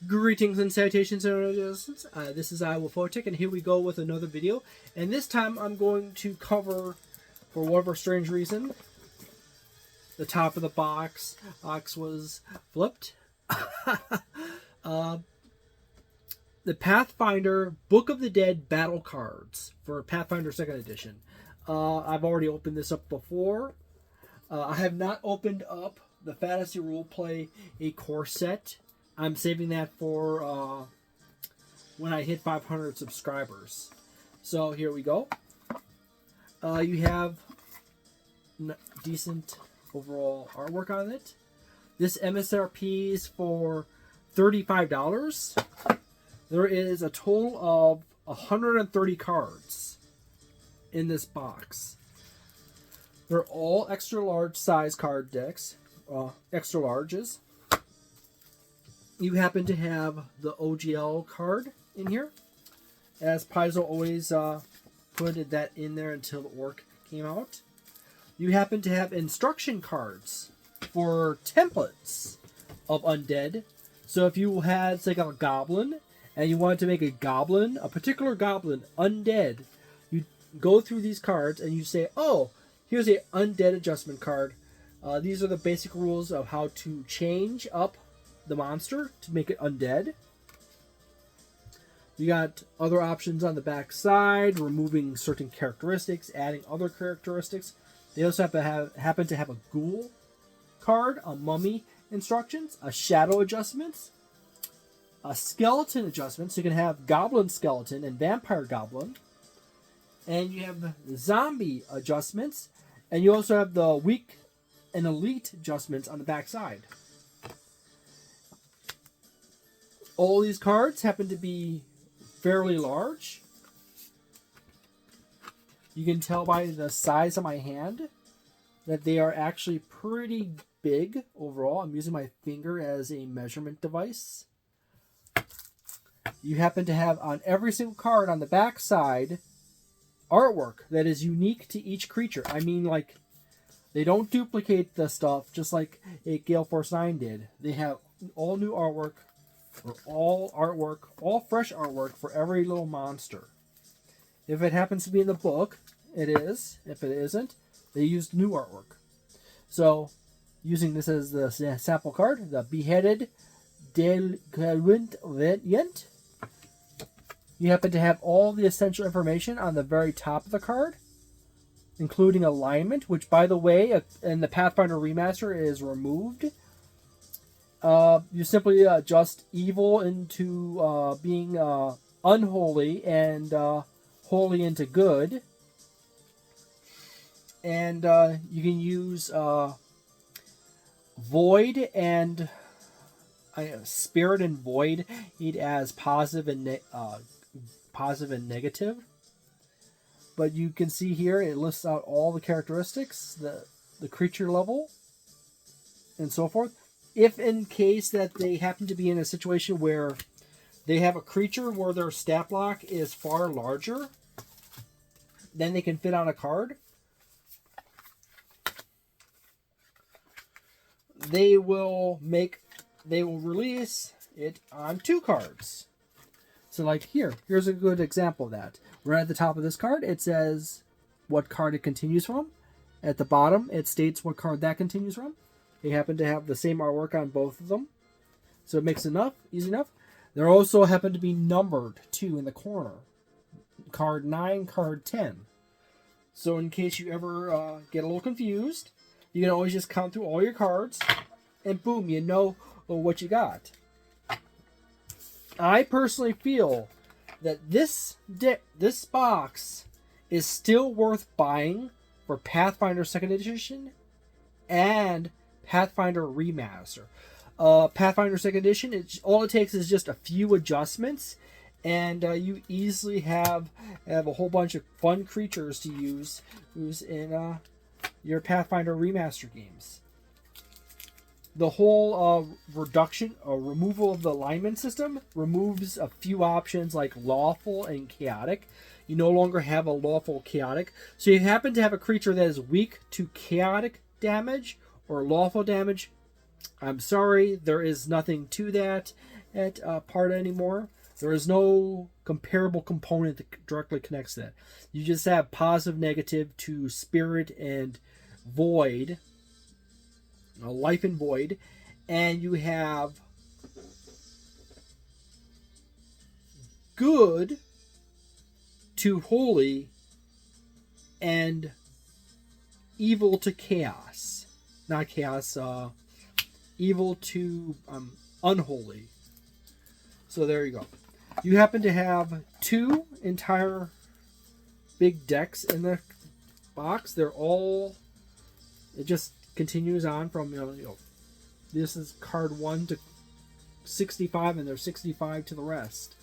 Greetings and salutations, this is Wolfphototech, and here we go with another video. And this time I'm going to cover, for whatever strange reason, the top of the box was flipped. The Pathfinder Book of the Dead battle cards for Pathfinder 2nd Edition. I've already opened this up before. I have not opened up the Fantasy Roleplay a core set. I'm saving that for when I hit 500 subscribers. So here we go. You have decent overall artwork on it. This MSRP is for $35. There is a total of 130 cards in this box. They're all extra large size card decks, extra larges. You happen to have the OGL card in here, as Paizo always put that in there until the orc came out. You happen to have instruction cards for templates of undead. So if you had, say, a goblin, and you wanted to make a goblin, a particular goblin, undead, you go through these cards and you say, oh, here's a undead adjustment card. These are the basic rules of how to change up the monster to make it undead. You got other options on the back side, removing certain characteristics, adding other characteristics. They also happen to have a ghoul card, a mummy instructions, a shadow adjustments, a skeleton adjustment, so you can have goblin skeleton and vampire goblin. And you have the zombie adjustments, and you also have the weak and elite adjustments on the back side. All these cards happen to be fairly large. You can tell by the size of my hand that they are actually pretty big overall. I'm using my finger as a measurement device. You happen to have on every single card on the back side artwork that is unique to each creature. I mean, like, they don't duplicate the stuff just like a Gale Force 9 did. They have all new artwork, or all fresh artwork for every little monster. If it happens to be in the book, it is. If it isn't, they used new artwork. So, using this as the sample card, the Beheaded Delinquent, you happen to have all the essential information on the very top of the card, including alignment, which, by the way, in the Pathfinder Remaster is removed. You simply adjust evil into being unholy and holy into good. And you can use void and spirit and void as positive and negative. But you can see here it lists out all the characteristics, the creature level, and so forth. If in case that they happen to be in a situation where they have a creature where their stat block is far larger than they can fit on a card, they will release it on 2 cards. So like here's a good example of that. Right at the top of this card, it says what card it continues from. At the bottom, it states what card that continues from. They happen to have the same artwork on both of them. So it makes easy enough. They also happen to be numbered, too, in the corner. Card 9, card 10. So in case you ever get a little confused, you can always just count through all your cards, and boom, you know what you got. I personally feel that this box is still worth buying for Pathfinder 2nd Edition and Pathfinder Remaster. Pathfinder 2nd Edition, all it takes is just a few adjustments, and you easily have a whole bunch of fun creatures to use in your Pathfinder Remaster games. The whole removal of the alignment system removes a few options like lawful and chaotic. You no longer have a lawful chaotic. So you happen to have a creature that is weak to chaotic damage or lawful damage. I'm sorry, there is nothing to that. at Parta anymore. There is no comparable component that directly connects that. You just have positive, negative to spirit and void, life and void, and you have good to holy and evil to chaos. Not chaos, evil to unholy. So there you go. You happen to have 2 entire big decks in the box. They're all, it just continues on from, this is card 1 to 65, and there's 65 to the rest.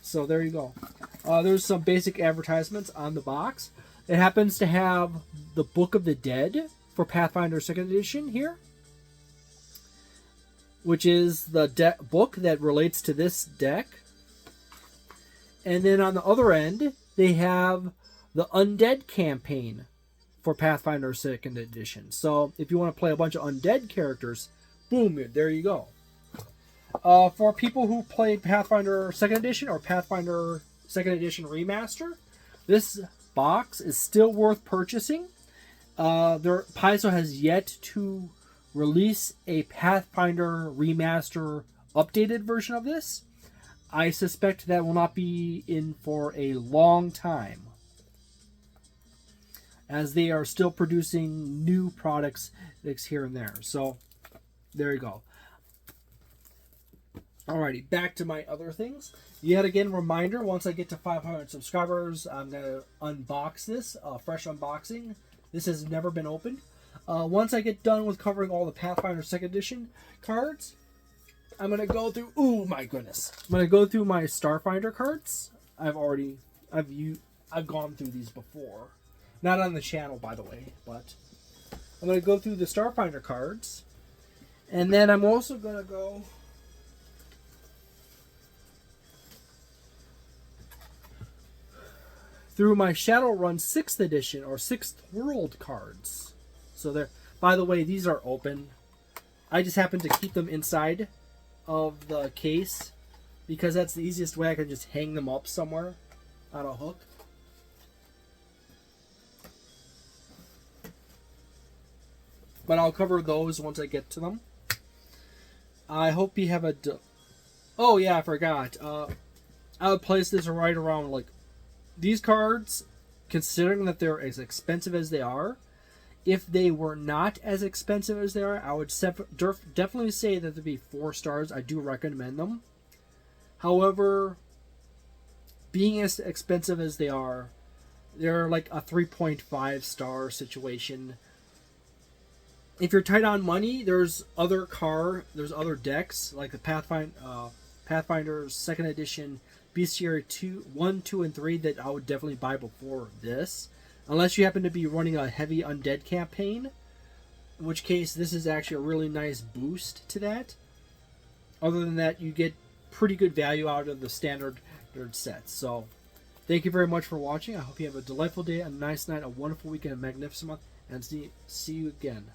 So there you go. There's some basic advertisements on the box. It happens to have the Book of the Dead for Pathfinder 2nd Edition here, which is the book that relates to this deck. And then on the other end, they have the Undead campaign for Pathfinder 2nd Edition. So if you want to play a bunch of undead characters, boom, there you go. For people who played Pathfinder 2nd Edition or Pathfinder 2nd Edition Remaster, this box is still worth purchasing. Paizo has yet to release a Pathfinder Remaster updated version of this. I suspect that will not be in for a long time, as they are still producing new products here and there. So, there you go. Alrighty, back to my other things. Yet again, reminder, once I get to 500 subscribers, I'm going to unbox this, fresh unboxing. This has never been opened. Once I get done with covering all the Pathfinder 2nd Edition cards, I'm going to go through, oh my goodness. I'm going to go through my Starfinder cards. I've gone through these before. Not on the channel, by the way, but I'm going to go through the Starfinder cards. And then I'm also going to go through my Shadowrun 6th edition or 6th World cards. So there, by the way, these are open. I just happen to keep them inside of the case because that's the easiest way. I can just hang them up somewhere on a hook. But I'll cover those once I get to them. I hope you have a... Oh yeah, I forgot. I would place this right around, like, these cards, considering that they're as expensive as they are, if they were not as expensive as they are, I would definitely say that they'd be 4 stars. I do recommend them. However, being as expensive as they are, they're like a 3.5 star situation. If you're tight on money, there's other decks like the Pathfinder 2nd Edition Bestiary 1, 2, and 3 that I would definitely buy before this. Unless you happen to be running a heavy undead campaign, in which case this is actually a really nice boost to that. Other than that, you get pretty good value out of the standard sets. So, thank you very much for watching. I hope you have a delightful day, a nice night, a wonderful weekend, a magnificent month, and see you again.